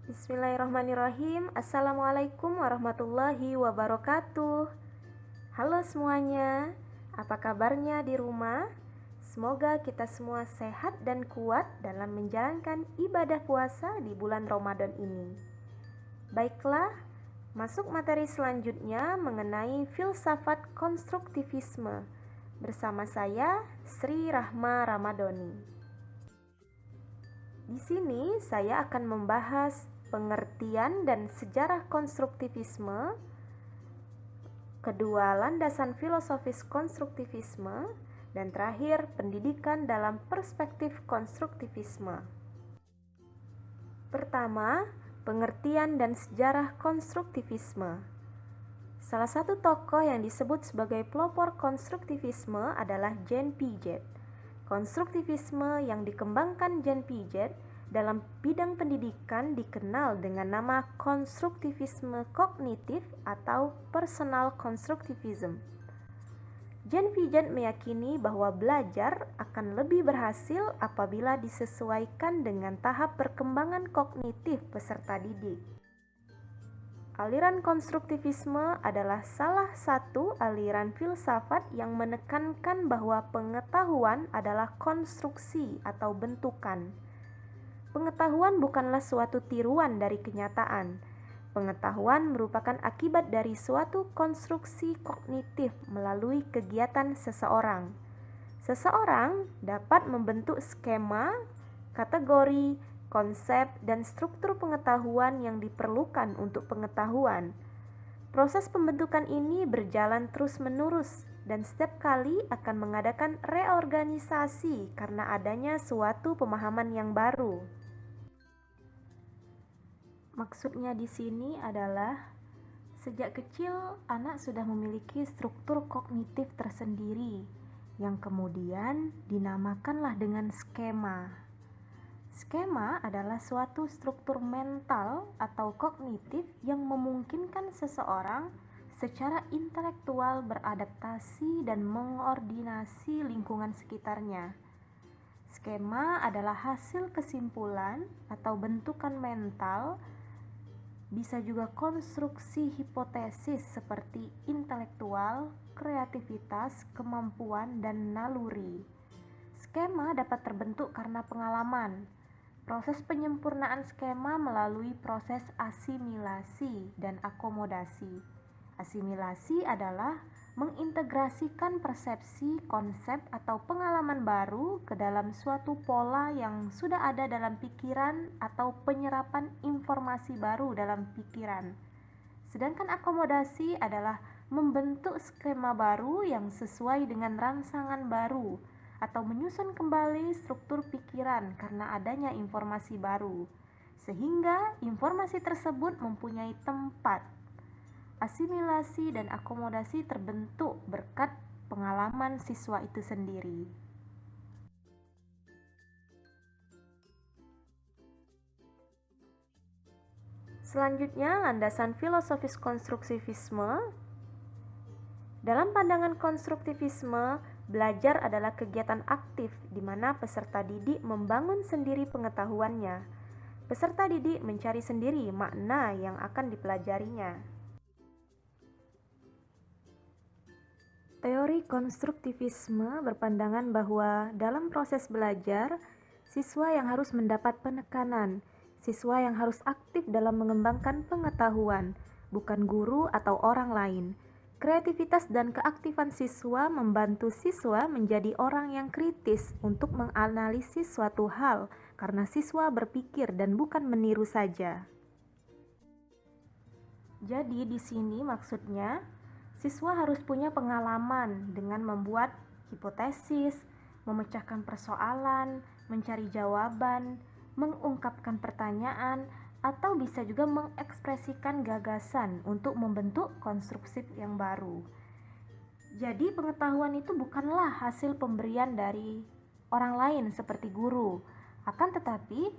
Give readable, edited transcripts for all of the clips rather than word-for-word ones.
Bismillahirrahmanirrahim. Assalamualaikum warahmatullahi wabarakatuh. Halo semuanya, apa kabarnya di rumah? Semoga kita semua sehat dan kuat dalam menjalankan ibadah puasa di bulan Ramadan ini. Baiklah, masuk materi selanjutnya mengenai filsafat konstruktivisme. Bersama saya, Sri Rahma Ramadhani. Di sini saya akan membahas pengertian dan sejarah konstruktivisme, kedua landasan filosofis konstruktivisme, dan terakhir pendidikan dalam perspektif konstruktivisme. Pertama, pengertian dan sejarah konstruktivisme. Salah satu tokoh yang disebut sebagai pelopor konstruktivisme adalah Jean Piaget. Konstruktivisme yang dikembangkan Jean Piaget dalam bidang pendidikan dikenal dengan nama konstruktivisme kognitif atau personal constructivism. Jean Piaget meyakini bahwa belajar akan lebih berhasil apabila disesuaikan dengan tahap perkembangan kognitif peserta didik. Aliran konstruktivisme adalah salah satu aliran filsafat yang menekankan bahwa pengetahuan adalah konstruksi atau bentukan. Pengetahuan bukanlah suatu tiruan dari kenyataan. Pengetahuan merupakan akibat dari suatu konstruksi kognitif melalui kegiatan seseorang. Seseorang dapat membentuk skema, kategori, konsep, dan struktur pengetahuan yang diperlukan untuk pengetahuan. Proses pembentukan ini berjalan terus-menerus dan setiap kali akan mengadakan reorganisasi karena adanya suatu pemahaman yang baru. Maksudnya di sini adalah sejak kecil anak sudah memiliki struktur kognitif tersendiri yang kemudian dinamakanlah dengan skema. Skema adalah suatu struktur mental atau kognitif yang memungkinkan seseorang secara intelektual beradaptasi dan mengordinasi lingkungan sekitarnya. Skema adalah hasil kesimpulan atau bentukan mental, bisa juga konstruksi hipotesis seperti intelektual, kreativitas, kemampuan, dan naluri. Skema dapat terbentuk karena pengalaman. Proses penyempurnaan skema melalui proses asimilasi dan akomodasi. Asimilasi adalah mengintegrasikan persepsi, konsep, atau pengalaman baru ke dalam suatu pola yang sudah ada dalam pikiran atau penyerapan informasi baru dalam pikiran. Sedangkan akomodasi adalah membentuk skema baru yang sesuai dengan rangsangan baru atau menyusun kembali struktur pikiran karena adanya informasi baru, sehingga informasi tersebut mempunyai tempat. Asimilasi dan akomodasi terbentuk berkat pengalaman siswa itu sendiri. Selanjutnya, landasan filosofis konstruktivisme. Dalam pandangan konstruktivisme, belajar adalah kegiatan aktif di mana peserta didik membangun sendiri pengetahuannya. Peserta didik mencari sendiri makna yang akan dipelajarinya. Teori konstruktivisme berpandangan bahwa dalam proses belajar, siswa yang harus mendapat penekanan, siswa yang harus aktif dalam mengembangkan pengetahuan, bukan guru atau orang lain. Kreativitas dan keaktifan siswa membantu siswa menjadi orang yang kritis untuk menganalisis suatu hal karena siswa berpikir dan bukan meniru saja. Jadi di sini maksudnya siswa harus punya pengalaman dengan membuat hipotesis, memecahkan persoalan, mencari jawaban, mengungkapkan pertanyaan, atau bisa juga mengekspresikan gagasan untuk membentuk konstruksi yang baru. Jadi pengetahuan itu bukanlah hasil pemberian dari orang lain seperti guru, akan tetapi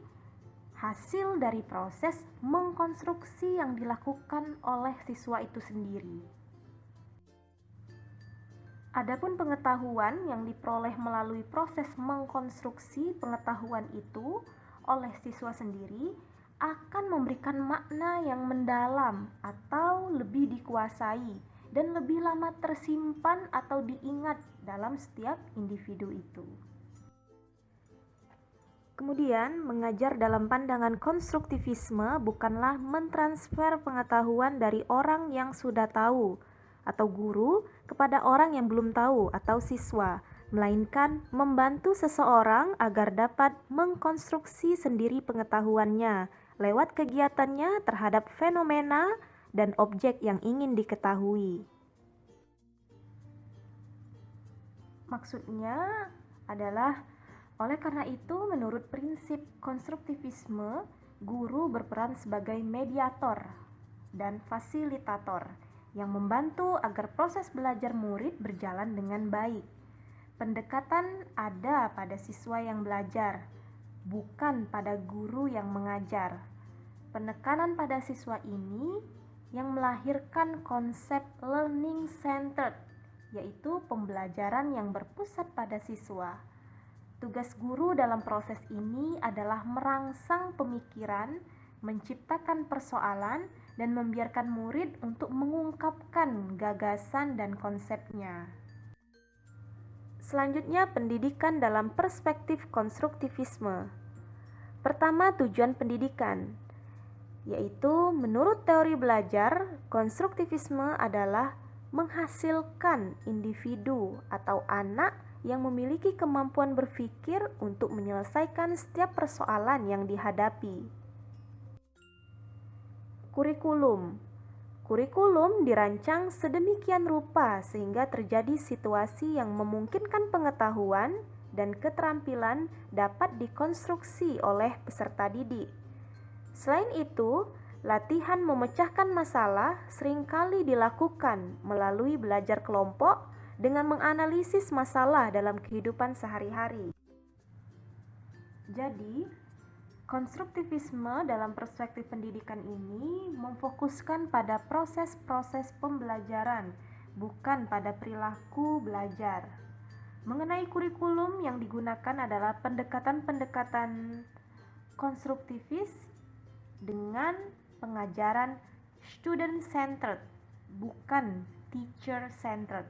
hasil dari proses mengkonstruksi yang dilakukan oleh siswa itu sendiri. Adapun pengetahuan yang diperoleh melalui proses mengkonstruksi pengetahuan itu oleh siswa sendiri akan memberikan makna yang mendalam atau lebih dikuasai dan lebih lama tersimpan atau diingat dalam setiap individu itu. Kemudian, mengajar dalam pandangan konstruktivisme bukanlah mentransfer pengetahuan dari orang yang sudah tahu atau guru kepada orang yang belum tahu atau siswa, melainkan membantu seseorang agar dapat mengkonstruksi sendiri pengetahuannya lewat kegiatannya terhadap fenomena dan objek yang ingin diketahui. Maksudnya adalah, oleh karena itu, menurut prinsip konstruktivisme, guru berperan sebagai mediator dan fasilitator yang membantu agar proses belajar murid berjalan dengan baik. Pendekatan ada pada siswa yang belajar, bukan pada guru yang mengajar. Penekanan pada siswa ini yang melahirkan konsep learning centered, yaitu pembelajaran yang berpusat pada siswa. Tugas guru dalam proses ini adalah merangsang pemikiran, menciptakan persoalan, dan membiarkan murid untuk mengungkapkan gagasan dan konsepnya. Selanjutnya, pendidikan dalam perspektif konstruktivisme. Pertama, tujuan pendidikan, yaitu menurut teori belajar, konstruktivisme adalah menghasilkan individu atau anak yang memiliki kemampuan berpikir untuk menyelesaikan setiap persoalan yang dihadapi. Kurikulum dirancang sedemikian rupa sehingga terjadi situasi yang memungkinkan pengetahuan dan keterampilan dapat dikonstruksi oleh peserta didik. Selain itu, latihan memecahkan masalah seringkali dilakukan melalui belajar kelompok dengan menganalisis masalah dalam kehidupan sehari-hari. Jadi, konstruktivisme dalam perspektif pendidikan ini memfokuskan pada proses-proses pembelajaran, bukan pada perilaku belajar. Mengenai kurikulum yang digunakan adalah pendekatan-pendekatan konstruktivis dengan pengajaran student-centered, bukan teacher-centered.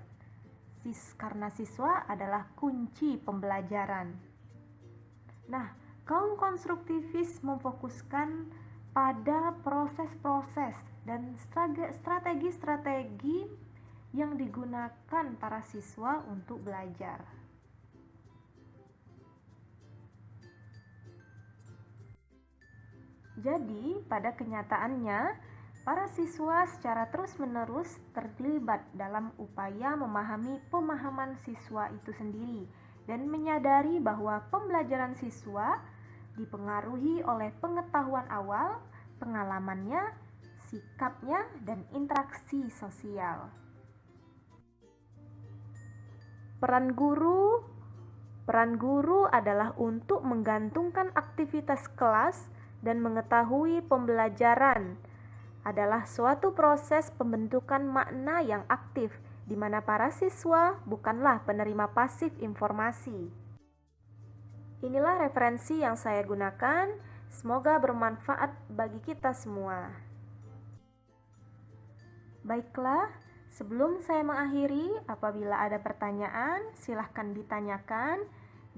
Karena siswa adalah kunci pembelajaran. Nah, kaum konstruktivis memfokuskan pada proses-proses dan strategi-strategi yang digunakan para siswa untuk belajar. Jadi, pada kenyataannya, para siswa secara terus-menerus terlibat dalam upaya memahami pemahaman siswa itu sendiri dan menyadari bahwa pembelajaran siswa dipengaruhi oleh pengetahuan awal, pengalamannya, sikapnya, dan interaksi sosial. Peran guru adalah untuk menggantungkan aktivitas kelas dan mengetahui pembelajaran adalah suatu proses pembentukan makna yang aktif, di mana para siswa bukanlah penerima pasif informasi. Inilah referensi yang saya gunakan, semoga bermanfaat bagi kita semua. Baiklah, sebelum saya mengakhiri, apabila ada pertanyaan, silahkan ditanyakan,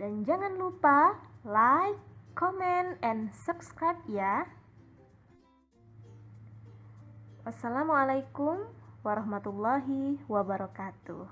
dan jangan lupa like, comment, and subscribe ya. Wassalamualaikum warahmatullahi wabarakatuh.